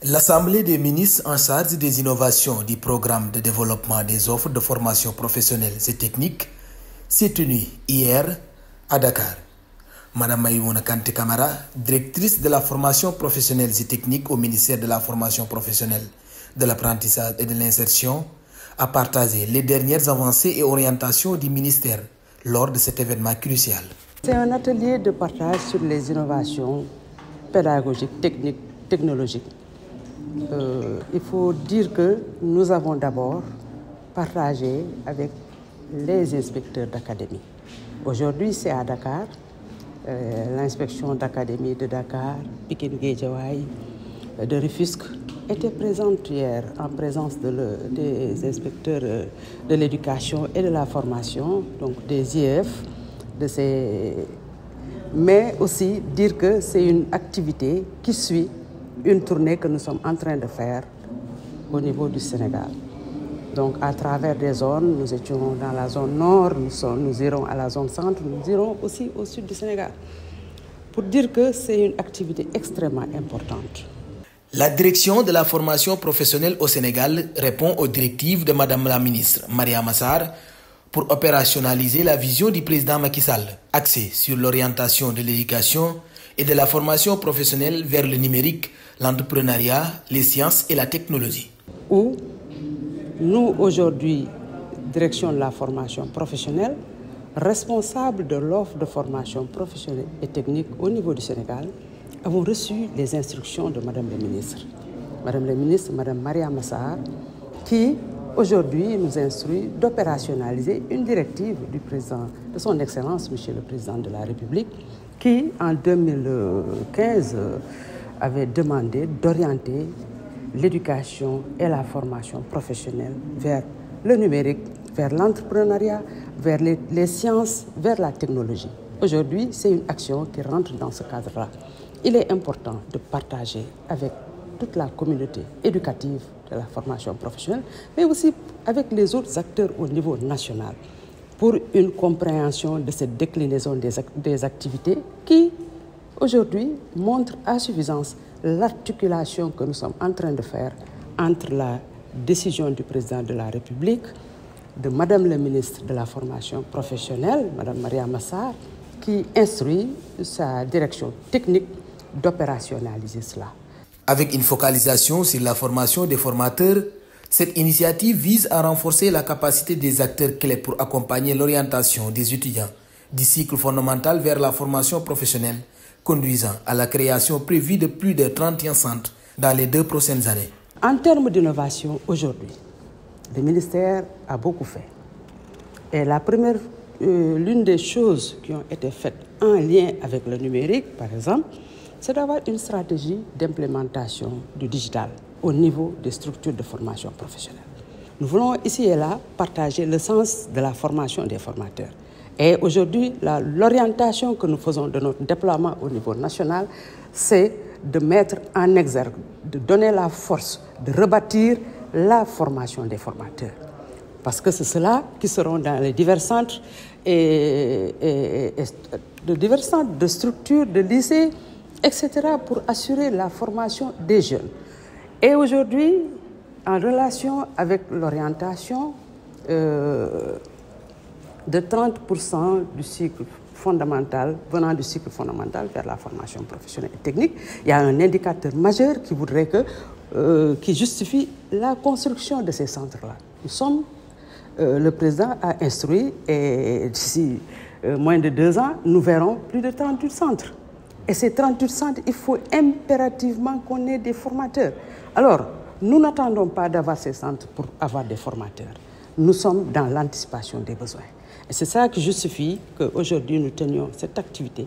L'Assemblée des ministres en charge des innovations du programme de développement des offres de formation professionnelle et technique s'est tenue hier à Dakar. Madame Maïmouna Kanté Camara, directrice de la formation professionnelle et technique au ministère de la formation professionnelle, de l'apprentissage et de l'insertion, a partagé les dernières avancées et orientations du ministère lors de cet événement crucial. C'est un atelier de partage sur les innovations pédagogiques, techniques, technologiques. Il faut dire que nous avons d'abord partagé avec les inspecteurs d'académie. Aujourd'hui, c'est à Dakar. L'inspection d'académie de Dakar, Pikine Guédiawaye, de Rufisque était présente hier en présence des inspecteurs de l'éducation et de la formation, donc des IEF, mais aussi dire que c'est une activité qui suit une tournée que nous sommes en train de faire au niveau du Sénégal. Donc à travers des zones, nous étions dans la zone nord, nous irons à la zone centre, nous irons aussi au sud du Sénégal. Pour dire que c'est une activité extrêmement importante. La direction de la formation professionnelle au Sénégal répond aux directives de Madame la ministre Mariama Sarr pour opérationnaliser la vision du président Macky Sall, axée sur l'orientation de l'éducation et de la formation professionnelle vers le numérique, l'entrepreneuriat, les sciences et la technologie. Où nous, aujourd'hui, direction de la formation professionnelle, responsables de l'offre de formation professionnelle et technique au niveau du Sénégal, avons reçu les instructions de Madame la ministre. Madame la ministre, Madame Mariama Sarr, qui aujourd'hui nous instruit d'opérationnaliser une directive du président, de son Excellence, Monsieur le Président de la République, qui en 2015 avait demandé d'orienter l'éducation et la formation professionnelle vers le numérique, vers l'entrepreneuriat, vers les sciences, vers la technologie. Aujourd'hui, c'est une action qui rentre dans ce cadre-là. Il est important de partager avec toute la communauté éducative de la formation professionnelle, mais aussi avec les autres acteurs au niveau national, pour une compréhension de cette déclinaison des activités qui, aujourd'hui, montre à suffisance l'articulation que nous sommes en train de faire entre la décision du président de la République, de Madame la ministre de la formation professionnelle, Madame Mariama Sarr, qui instruit sa direction technique d'opérationnaliser cela. Avec une focalisation sur la formation des formateurs, cette initiative vise à renforcer la capacité des acteurs clés pour accompagner l'orientation des étudiants du cycle fondamental vers la formation professionnelle, conduisant à la création prévue de plus de 31 centres dans les 2 prochaines années. En termes d'innovation, aujourd'hui, le ministère a beaucoup fait. Et l'une des choses qui ont été faites en lien avec le numérique, par exemple, c'est d'avoir une stratégie d'implémentation du digital au niveau des structures de formation professionnelle. Nous voulons ici et là partager le sens de la formation des formateurs. Et aujourd'hui, l'orientation que nous faisons de notre déploiement au niveau national, c'est de mettre en exergue, de donner la force, de rebâtir la formation des formateurs. Parce que c'est ceux-là qui seront dans les divers centres de structures, de lycées, etc., pour assurer la formation des jeunes. Et aujourd'hui, en relation avec l'orientation de 30% du cycle fondamental, venant du cycle fondamental vers la formation professionnelle et technique, il y a un indicateur majeur qui justifie la construction de ces centres-là. Le président a instruit et d'ici moins de 2 ans, nous verrons plus de 38 centres. Et ces 38 centres, il faut impérativement qu'on ait des formateurs. Alors, nous n'attendons pas d'avoir ces centres pour avoir des formateurs. Nous sommes dans l'anticipation des besoins. Et c'est ça qui justifie qu'aujourd'hui, nous tenions cette activité